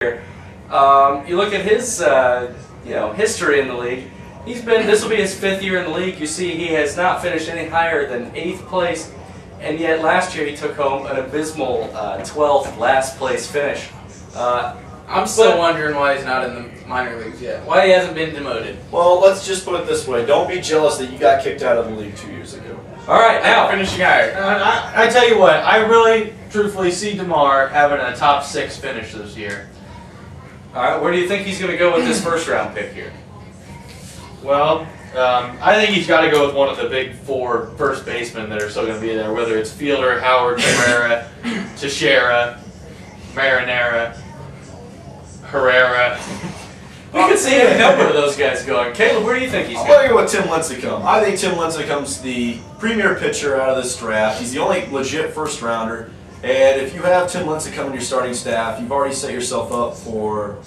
You look at his history in the league. This will be his 5th year in the league. You see he has not finished any higher than 8th place, and yet last year he took home an abysmal 12th last place finish. I'm still wondering why he's not in the minor leagues yet. Why he hasn't been demoted. Well, let's just put it this way. Don't be jealous that you got kicked out of the league 2 years ago. All right, now finishing higher. I tell you what, I really, truthfully see DeMar having a top 6 finish this year. All right, where do you think he's going to go with this first-round pick here? Well, I think he's got to go with one of the big 4 first basemen that are still going to be there, whether it's Fielder, Howard, Cabrera, Teixeira, Marinara, Herrera. We could see a number of those guys going. Caleb, where do you think he's I'll going? tell you what Tim Lincecum. I think Tim Lincecum's the premier pitcher out of this draft. He's the only legit first-rounder. And if you have Tim Lincecum in your starting staff, you've already set yourself up for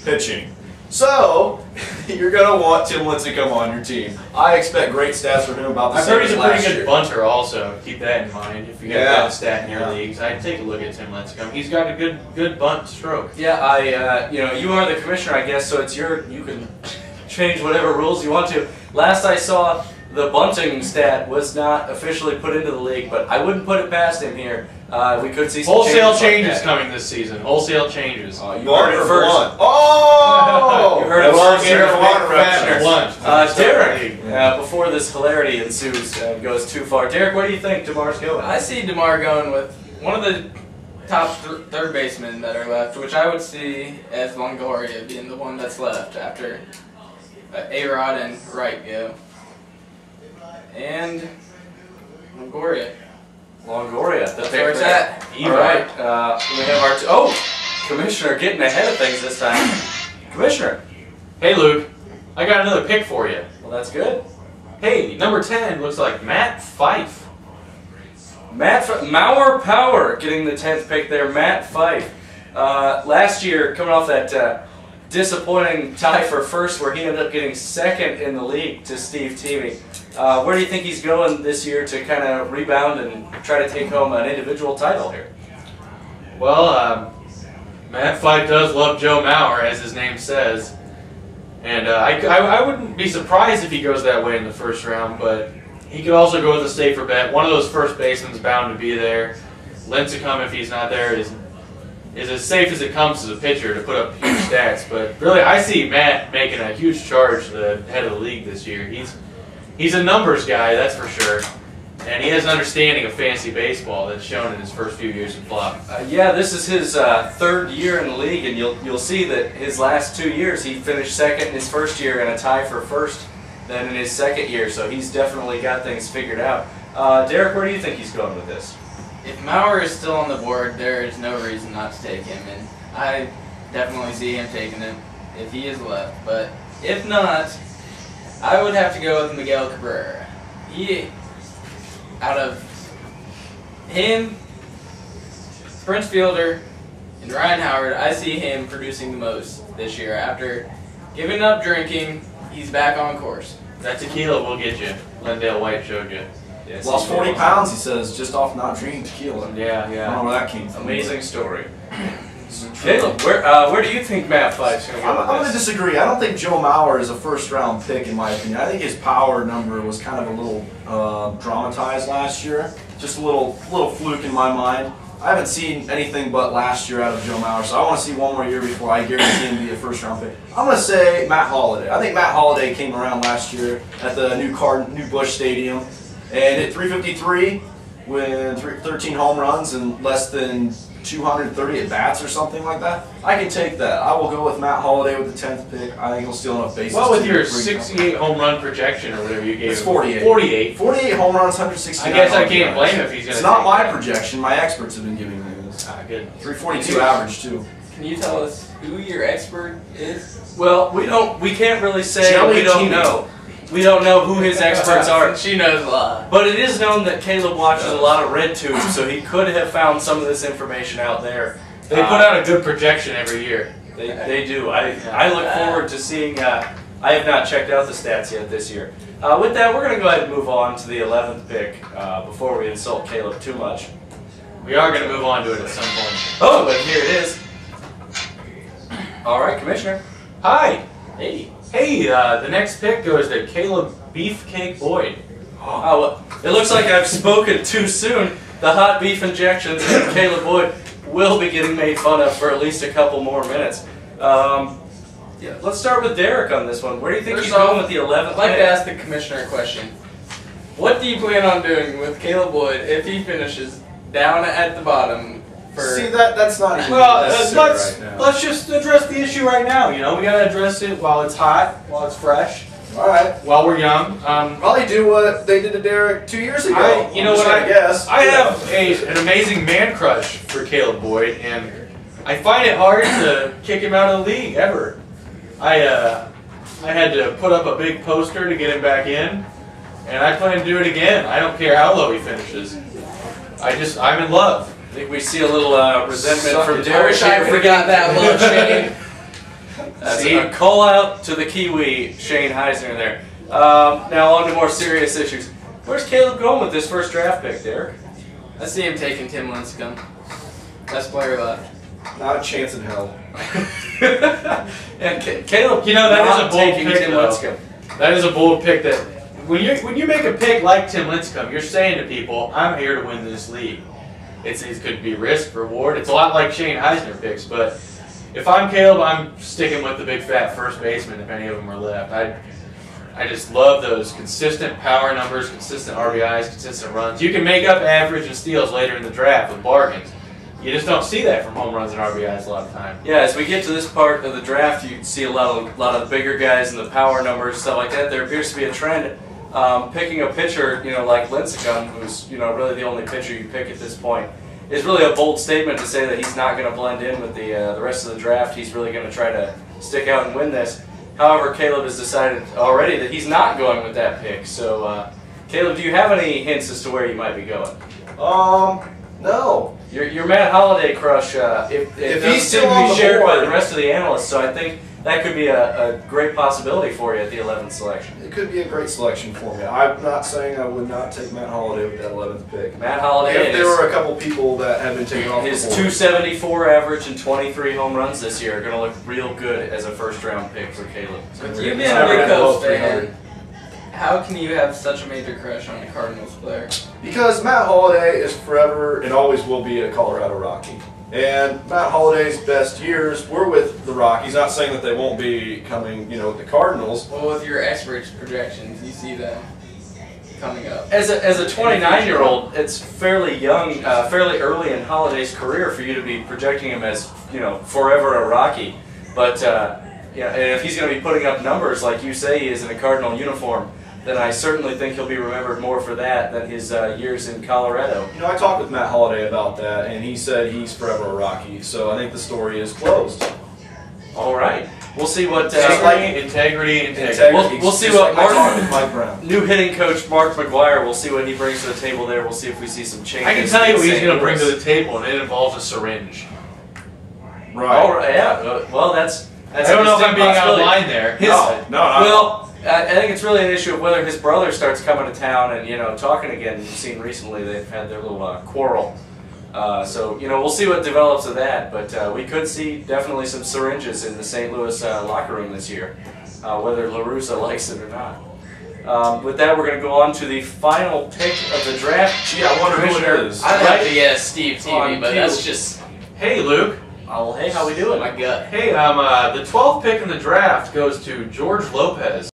pitching. So, you're going to want Tim Lincecum on your team. I expect great stats from him about the I've same heard he's as a last pretty good year. bunter also. Keep that in mind. If you get that stat in your leagues, I'd take a look at Tim Lincecum. He's got a good bunt stroke. Yeah, you are the commissioner, I guess, so it's you can change whatever rules you want to. Last I saw, the bunting stat was not officially put into the league, but I wouldn't put it past him here. We could see some Wholesale changes like coming this season. Wholesale changes. You heard it first. Oh! You heard it first here, Lunch. Derek, before this hilarity ensues and goes too far. Derek, where do you think DeMar's going? I see DeMar going with one of the top third basemen that are left, which I would see as Longoria being the one that's left after A-Rod and Wright go. And Longoria. Longoria. That's where it's at. All right. We have our Commissioner getting ahead of things this time. Commissioner. Hey Luke, I got another pick for you. Well, that's good. Hey, number 10 looks like Matt Fife. Mauer Power getting the 10th pick there. Matt Fife. Last year, coming off that disappointing tie for first where he ended up getting 2nd in the league to Steve Teamy. Where do you think he's going this year to kind of rebound and try to take home an individual title here? Well, Matt Fife does love Joe Mauer, as his name says. And I wouldn't be surprised if he goes that way in the first round, but he could also go with a safer bet. One of those first basemen's bound to be there. Lincecum, if he's not there, is as safe as it comes as a pitcher to put up huge stats. But really, I see Matt making a huge charge to the head of the league this year. He's a numbers guy, that's for sure. And he has an understanding of fantasy baseball that's shown in his first few years in Flop. Yeah, this is his 3rd year in the league, and you'll see that his last 2 years he finished 2nd in his first year and a tie for 1st then in his 2nd year, so he's definitely got things figured out. Derek, where do you think he's going with this? If Mauer is still on the board, there is no reason not to take him, and I definitely see him taking him if he is left. But if not, I would have to go with Miguel Cabrera. Out of him, Prince Fielder, and Ryan Howard, I see him producing the most this year. After giving up drinking, he's back on course. That tequila will get you. Lendale White showed you. Yes, Lost 40 pounds, he says, just off not drinking tequila. Yeah, I don't know yeah. where that came from. Amazing story. Caleb, where do you think Matt Fife's going to go I'm with going to this? disagree. I don't think Joe Mauer is a first-round pick, in my opinion. I think his power number was kind of a little dramatized last year. Just a little fluke in my mind. I haven't seen anything but last year out of Joe Mauer, so I want to see one more year before I guarantee him to be a first-round pick. I'm going to say Matt Holliday. I think Matt Holliday came around last year at the new Busch Stadium and hit 353 with 13 home runs and less than 230 at-bats or something like that. I can take that. I will go with Matt Holliday with the 10th pick. I think he'll steal enough bases. Well, with to your bring 68 home run projection or whatever you gave It's him. 48. 48. 48 home runs, 169. I guess I can't blame him if he's going to. It's not my projection. My experts have been giving me this. Ah, good. 342 average too. Can you tell us who your expert is? Well, we can't really say. Jelly We don't Teeny. know. We don't know who his experts are. She knows a lot. But it is known that Caleb watches a lot of RedTube, so he could have found some of this information out there. They put out a good projection every year. They do. I look forward to seeing. I have not checked out the stats yet this year. With that, we're going to go ahead and move on to the 11th pick before we insult Caleb too much. We are going to move on to it at some point. Oh, but here it is. All right, Commissioner. Hi. Hey. Hey, the next pick goes to Caleb Beefcake Boyd. Oh, it looks like I've spoken too soon. The hot beef injections and Caleb Boyd will be getting made fun of for at least a couple more minutes. Yeah, let's start with Derek on this one. Where do you think First he's going off, with the 11th I'd like pick? to ask the commissioner a question. What do you plan on doing with Caleb Boyd if he finishes down at the bottom? See, that's not even Well, necessary let's right now. let's just address the issue right now. You know, we gotta address it while it's hot, while it's fresh, All right. while we're young. Probably do what they did to Derek 2 years ago. I guess. I have an amazing man crush for Caleb Boyd, and I find it hard to kick him out of the league ever. I had to put up a big poster to get him back in, and I plan to do it again. I don't care how low he finishes. I'm in love. I think we see a little resentment from I Derek. wish I here. forgot that love, Shane. That's See? a call out to the Kiwi, Shane Heisner there. Now on to more serious issues. Where's Caleb going with this first draft pick, Derek? I see him taking Tim Lincecum. Best player left. Not a chance in hell. And Caleb, You know, that is not a bold taking pick, Tim though. Lincecum. That is a bold pick. That when you make a pick like Tim Lincecum, you're saying to people, "I'm here to win this league." It could be risk, reward. It's a lot like Shane Heisner picks, but if I'm Caleb, I'm sticking with the big fat first baseman if any of them are left. I just love those consistent power numbers, consistent RBIs, consistent runs. You can make up average and steals later in the draft with bargains. You just don't see that from home runs and RBIs a lot of time. Yeah, as we get to this part of the draft, you see a lot of the bigger guys and the power numbers, stuff like that. There appears to be a trend picking a pitcher, like Lincecum, who's really the only pitcher you pick at this point. Is really a bold statement to say that he's not going to blend in with the rest of the draft. He's really going to try to stick out and win this. However, Caleb has decided already that he's not going with that pick. So, Caleb, do you have any hints as to where you might be going? No. Your Matt Holliday crush, if he's still still on be the shared by board. the rest of the analysts, so I think that could be a great possibility for you at the 11th selection. It could be a great selection for me. I'm not saying I would not take Matt Holliday with that 11th pick. Matt Holliday, If there were a couple people that have been taken off his the board. 274 average and 23 home runs this year are going to look real good as a first-round pick for Caleb. With you being It's a not big gonna go Cubs 300. fan, how can you have such a major crush on a Cardinals player? Because Matt Holliday is forever and always will be a Colorado Rocky. And Matt Holliday's best years were with the Rockies. Not saying that they won't be coming, with the Cardinals. Well, with your experts' projections, you see them coming up. As a 29-year-old, it's fairly young, fairly early in Holliday's career for you to be projecting him as, forever a Rocky. But and if he's going to be putting up numbers like you say he is in a Cardinal uniform, then I certainly think he'll be remembered more for that than his years in Colorado. I talked with Matt Holliday about that, and he said he's forever a Rocky. So I think the story is closed. All right, we'll see what Integrity. We'll see what I talked with Martin, Mike Brown. new hitting coach Mark McGuire. We'll see what he brings to the table there. We'll see if we see some changes. I can tell you what he's in going to bring St. to the table, and it involves a syringe. Right. Oh, yeah. Well, that's I don't know if I'm being out of possibility. line there. No, Well, I think it's really an issue of whether his brother starts coming to town and talking again. You've seen recently they've had their little quarrel. So we'll see what develops of that. But we could see definitely some syringes in the St. Louis locker room this year, whether La Russa likes it or not. With that, we're going to go on to the final pick of the draft. Gee, I wonder who it Commissioner, is. I'd like to guess Steve Teamy, On but cue. that's just Hey, Luke. Oh, hey, how we doing? my gut. Hey, the 12th pick in the draft goes to George Lopez.